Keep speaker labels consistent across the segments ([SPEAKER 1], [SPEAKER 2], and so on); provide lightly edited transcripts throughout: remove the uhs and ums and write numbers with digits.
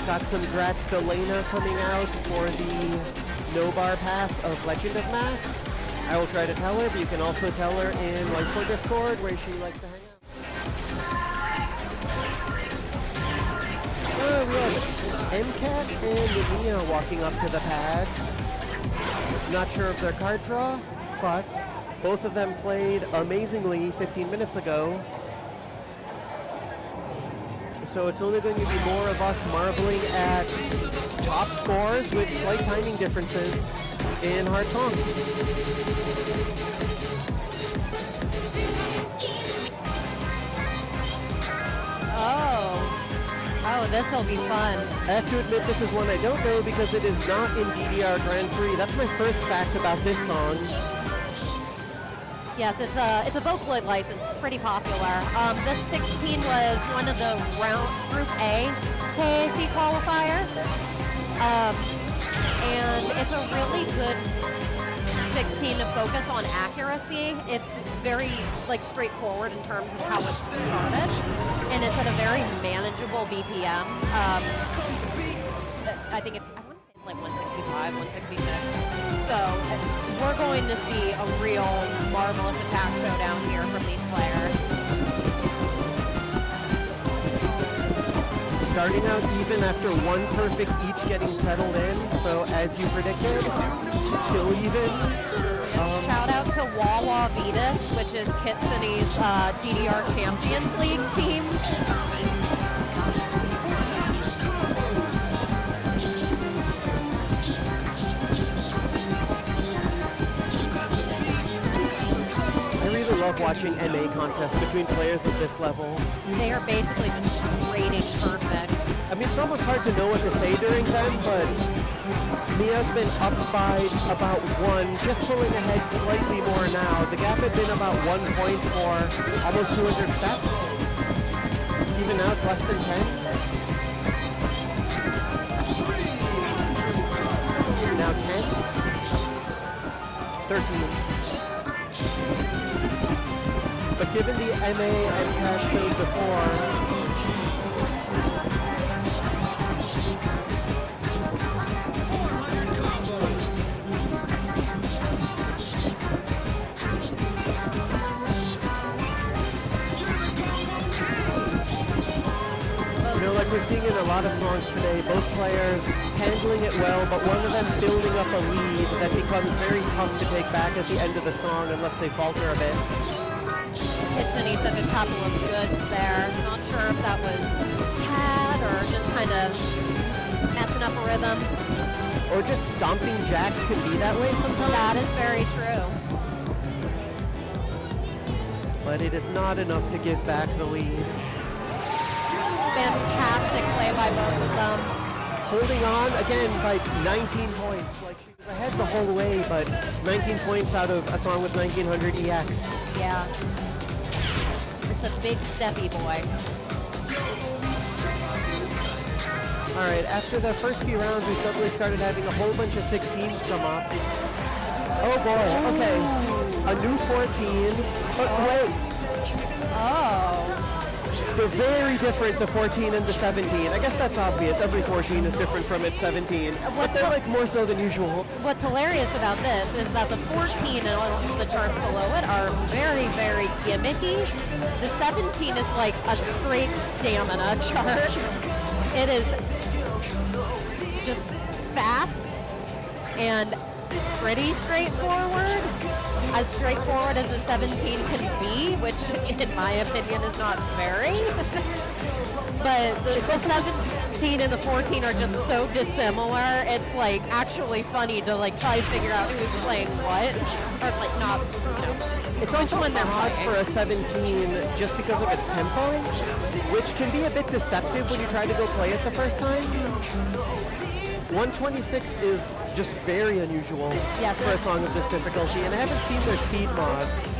[SPEAKER 1] Got some Grats to Lena coming out for the no-bar pass of Legend of Max. I will try to tell her, but you can also tell her in Whiteford Discord where she likes to hang out. So we have Emcat and Mia walking up to the pads. Not sure of their card draw, but both of them played amazingly 15 minutes ago. So it's only going to be more of us marbling at top scores with slight timing differences in hard songs.
[SPEAKER 2] Oh, this will be fun.
[SPEAKER 1] I have to admit this is one I don't know because it is not in DDR Grand Prix. That's my first fact about this song.
[SPEAKER 2] Yes, it's a Vocaloid license. It's pretty popular. This 16 was one of the Group A KAC qualifiers. And it's a really good 16 to focus on accuracy. It's very straightforward in terms of how it's started, and it's at a very manageable BPM. I want to say it's like 165, 166. So we're going to see a real marvelous attack showdown here from these players.
[SPEAKER 1] Starting out even after one perfect each getting settled in, so as you predicted, still even.
[SPEAKER 2] Shout out to Wawa Vetus, which is Kitsnowy's DDR Champions League team.
[SPEAKER 1] I really love watching MA contests between players of this level.
[SPEAKER 2] They are basically just rating perfect.
[SPEAKER 1] I mean, it's almost hard to know what to say during them, but Mia's been up by about one, just pulling ahead slightly more now. The gap had been about 1 point for almost 200 steps. Even now it's less than 10. Now 10. 13. But given the MA and Cash showed before, like we're seeing in a lot of songs today, both players handling it well, but one of them building up a lead that becomes very tough to take back at the end of the song unless they falter a bit.
[SPEAKER 2] Kitsnowy took a couple of goods there. Not sure if that was pad or just kind of messing up a rhythm.
[SPEAKER 1] Or just stomping jacks can be that way sometimes.
[SPEAKER 2] That is very true.
[SPEAKER 1] But it is not enough to give back the lead.
[SPEAKER 2] Fantastic play by both of them.
[SPEAKER 1] Holding on, again, by 19 points. Like, she was ahead the whole way, but 19 points out of a song with 1900 EX.
[SPEAKER 2] Yeah. It's a big steppy boy.
[SPEAKER 1] All right, after the first few rounds, we suddenly started having a whole bunch of 16s come up. Oh boy, okay. A new 14. But wait.
[SPEAKER 2] Oh.
[SPEAKER 1] They're very different, the 14 and the 17. I guess that's obvious. Every 14 is different from its 17. But they're like more so than usual.
[SPEAKER 2] What's hilarious about this is that the 14 and all the charts below it are very, very gimmicky. The 17 is like a straight stamina chart. It is just fast and pretty straightforward. As straightforward as a 17 can be, which in my opinion is not very. But the 17 and the 14 are just so dissimilar. It's like actually funny to like try to figure out who's playing what, or like not, you know.
[SPEAKER 1] It's also when they're hard for a 17 just because of its tempo, which can be a bit deceptive when you try to go play it the first time. 126 is just very unusual for a song of this difficulty, and I haven't seen their speed mods.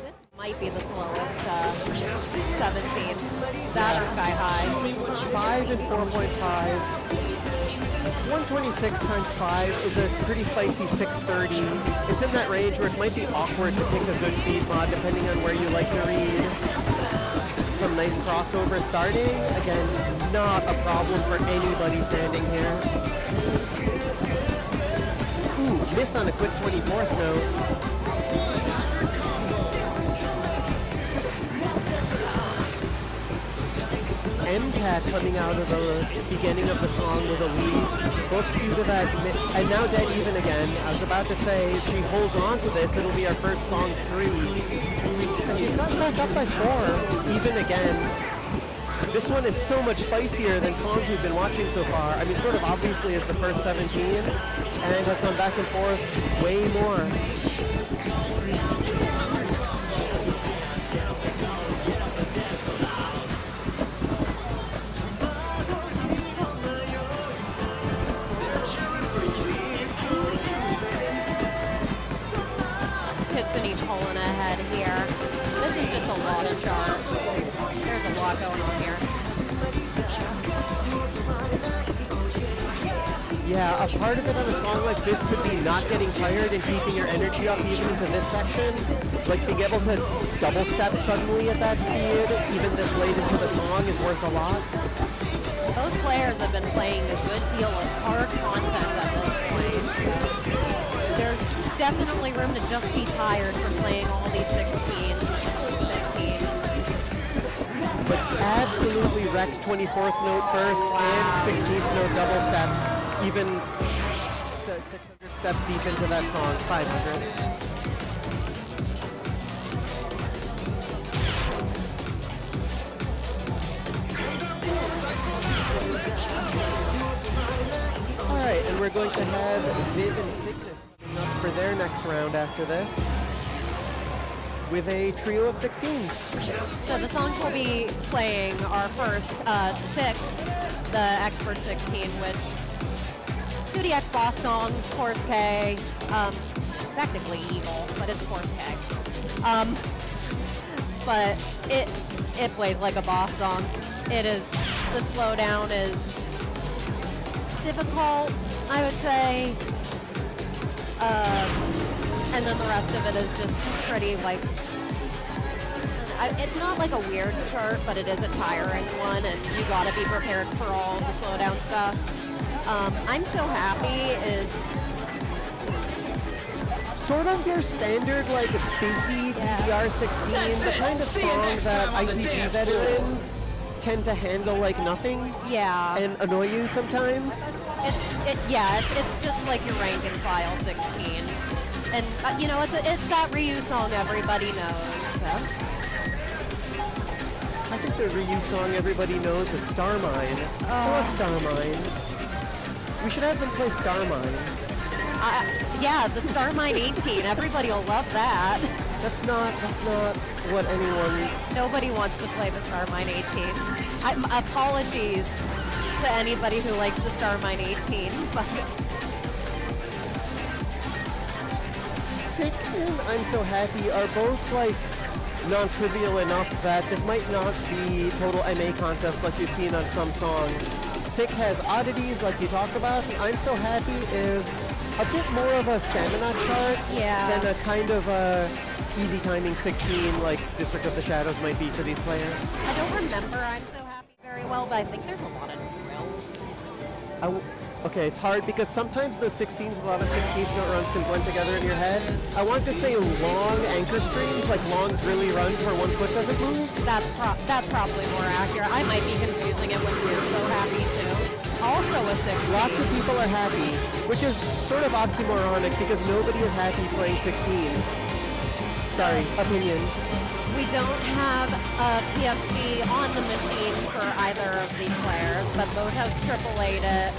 [SPEAKER 2] This might be the slowest 17. That or Sky High.
[SPEAKER 1] 5 and 4.5. 126 times 5 is a pretty spicy 630. It's in that range where it might be awkward to pick a good speed mod depending on where you like to read. Some nice crossover starting. Again, not a problem for anybody standing here. Ooh, miss on a quick 24th note. Emcat coming out of the beginning of the song with a lead, both due to that, and now dead even again. I was about to say, if she holds on to this, it'll be our first song 3. And she's gotten back up by 4, even again. This one is so much spicier than songs we've been watching so far. I mean, sort of obviously is the first 17, and has gone back and forth way more.
[SPEAKER 2] Kitsnowy pulling ahead here. This is just a lot of charts. There's a lot going on here.
[SPEAKER 1] Yeah, a part of it on a song like this could be not getting tired and keeping your energy up even into this section. Like being able to double step suddenly at that speed, even this late into the song, is worth a lot.
[SPEAKER 2] Both players have been playing a good deal of hard content at this point. There's definitely room to just be tired from playing all these 16s, 15s.
[SPEAKER 1] But absolutely wrecks 24th note burst and 16th note double steps, even 600 steps deep into that song, 500. Alright, and we're going to have Viv and Cygnus coming up for their next round after this, with a trio of 16s.
[SPEAKER 2] So the songs we'll be playing are first 6, the Expert 16, which 2DX boss song, Course K, technically Eagle, but it's Course K. But it plays like a boss song. It is, the slowdown is difficult, I would say. And then the rest of it is just pretty, like, it's not like a weird chart, but it is a tiring one, and you gotta be prepared for all the slowdown stuff. I'm So Happy is
[SPEAKER 1] sort of your standard, like, busy DDR 16, the kind of song that ITG veterans tend to handle like nothing.
[SPEAKER 2] Yeah.
[SPEAKER 1] And annoy you sometimes.
[SPEAKER 2] It's just like your rank and file 16. And, you know, it's that Ryu song everybody knows. So.
[SPEAKER 1] I think the Ryu song everybody knows is Starmine. I love Starmine. We should have them play Starmine.
[SPEAKER 2] Yeah, the Starmine 18. Everybody will love that.
[SPEAKER 1] That's not what anyone...
[SPEAKER 2] Nobody wants to play the Starmine 18. Apologies to anybody who likes the Starmine 18, but...
[SPEAKER 1] Sick and I'm So Happy are both, like, non-trivial enough that this might not be total MA contest like you've seen on some songs. Sick has oddities like you talked about, and I'm So Happy is a bit more of a stamina chart than a kind of a easy timing 16 like District of the Shadows might be for these players.
[SPEAKER 2] I don't remember I'm So Happy very well, but I think there's a lot of drills.
[SPEAKER 1] Okay, it's hard because sometimes those 16s with a lot of 16th note runs can blend together in your head. I want to say long anchor streams, like long drilly runs where one foot doesn't move.
[SPEAKER 2] That's probably more accurate. I might be confusing it with We're So Happy too. Also a 16.
[SPEAKER 1] Lots of people are happy, which is sort of oxymoronic because nobody is happy playing 16s. Sorry, opinions.
[SPEAKER 2] We don't have a PFC on the machine for either of these players, but both have AAA'd it.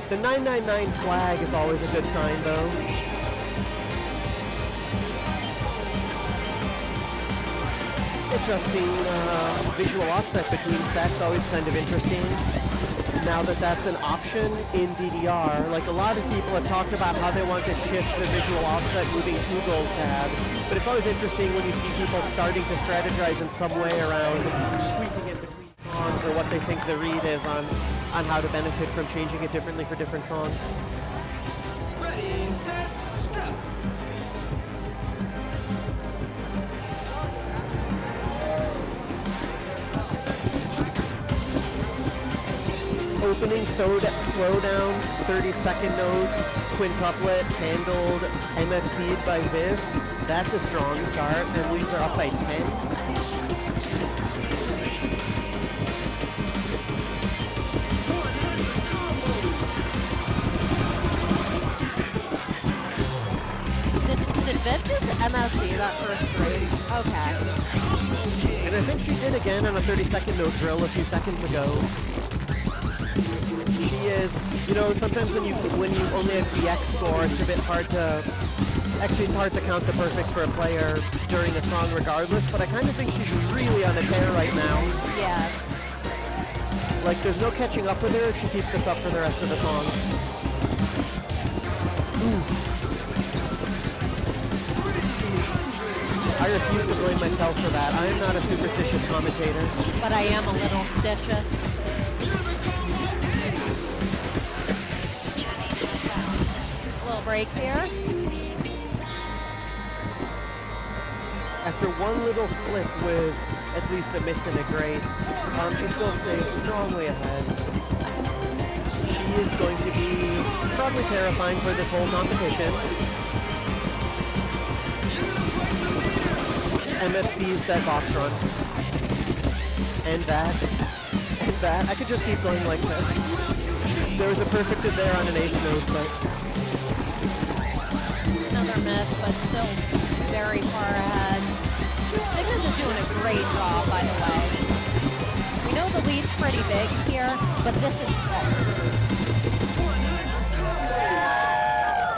[SPEAKER 1] The 999 flag is always a good sign, though. Adjusting visual offset between sets, always kind of interesting. Now that that's an option in DDR, like a lot of people have talked about how they want to shift the visual offset moving to gold tab, but it's always interesting when you see people starting to strategize in some way around tweaking it between songs or what they think the read is on how to benefit from changing it differently for different songs.
[SPEAKER 3] Ready, set, step.
[SPEAKER 1] Opening slow down, 30-second note, quintuplet, handled, MFC'd by Viv. That's a strong start, and Leaves are up by 10.
[SPEAKER 2] Did Viv just MFC that first string? Okay.
[SPEAKER 1] And I think she did again on a 30-second note drill a few seconds ago. She is, you know, sometimes when you only have the X score, it's a bit hard to, actually it's hard to count the perfects for a player during a song regardless, but I kind of think she's really on a tear right now.
[SPEAKER 2] Yeah.
[SPEAKER 1] Like, there's no catching up with her if she keeps this up for the rest of the song. Ooh. I refuse to blame myself for that. I am not a superstitious commentator.
[SPEAKER 2] But I am a little stitious. Break here.
[SPEAKER 1] After one little slip with at least a miss and a great, she still stays strongly ahead. She is going to be probably terrifying for this whole competition. MFC's that box run. And that. And that. I could just keep going like this. There was a perfect in there on an 8th note, but
[SPEAKER 2] another miss, but still very far ahead. Cygnus is doing a great job, by the way. We know the lead's pretty big here, but this is hard.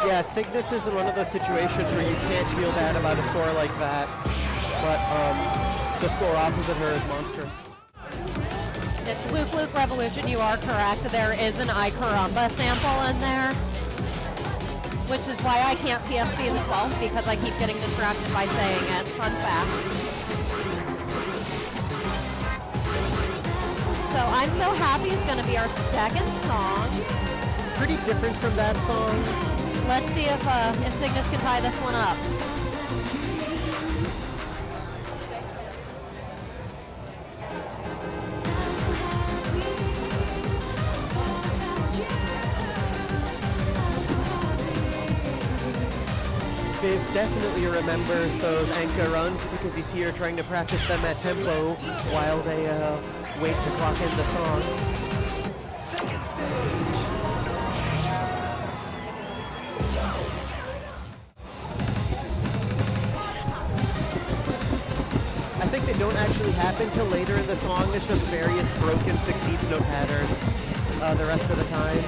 [SPEAKER 1] Yeah, Cygnus is in one of those situations where you can't feel bad about a score like that, but the score opposite her is monstrous.
[SPEAKER 2] It's Luke Revolution, you are correct. There is an I Caramba sample in there, which is why I can't PFC the 12th, because I keep getting distracted by saying it. Fun fact. So I'm So Happy is going to be our second song.
[SPEAKER 1] Pretty different from that song.
[SPEAKER 2] Let's see if Cygnus can tie this one up.
[SPEAKER 1] Viv definitely remembers those anchor runs because you see her trying to practice them at tempo while they wait to clock in the song.
[SPEAKER 3] Second stage.
[SPEAKER 1] I think they don't actually happen till later in the song. It's just various broken 16th note patterns the rest of the time.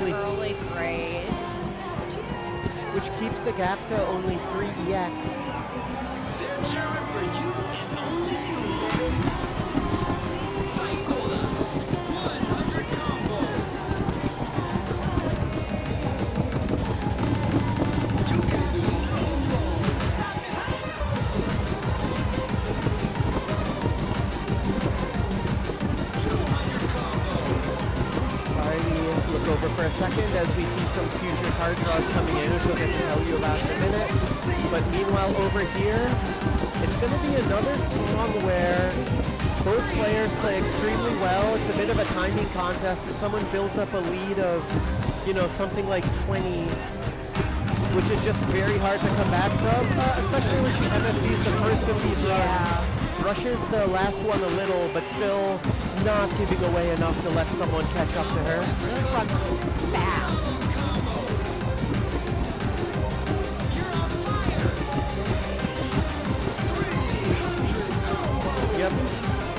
[SPEAKER 2] Early grade,
[SPEAKER 1] which keeps the gap to only 3 EX.
[SPEAKER 3] They're cheering for you and only you. Cycle 100 combo. You can do
[SPEAKER 1] Look over for a second as we see some future card draws coming in, which we'll get to tell you about in a minute. But meanwhile, over here, it's going to be another song where both players play extremely well. It's a bit of a timing contest, and someone builds up a lead of, you know, something like 20, which is just very hard to come back from, especially when she MFCs the first of these runs. Rushes the last one a little, but still not giving away enough to let someone catch up to her.
[SPEAKER 2] Those runs fast.
[SPEAKER 1] Yep.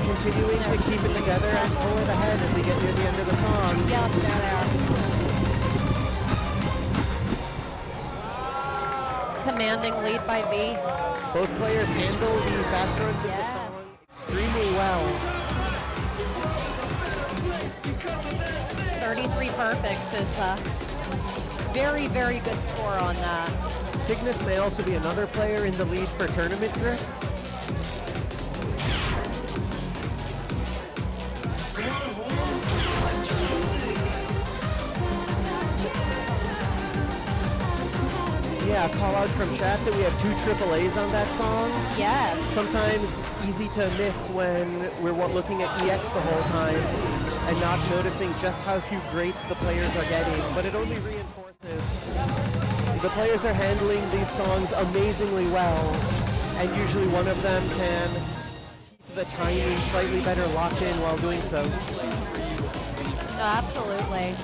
[SPEAKER 1] Continuing to keep it together and pull it ahead as we get near the end of the song.
[SPEAKER 2] Yeah, there. Commanding lead by V.
[SPEAKER 1] Both players handle the fast runs of the song extremely well.
[SPEAKER 2] 33 perfects is very, very good score on that.
[SPEAKER 1] Cygnus may also be another player in the lead for tournament grip. Yeah, call out from chat that we have 2 AAAs on that song.
[SPEAKER 2] Yes.
[SPEAKER 1] Sometimes easy to miss when we're looking at EX the whole time and not noticing just how few greats the players are getting, but it only reinforces the players are handling these songs amazingly well, and usually one of them can keep the timing slightly better locked in while doing so.
[SPEAKER 2] Absolutely.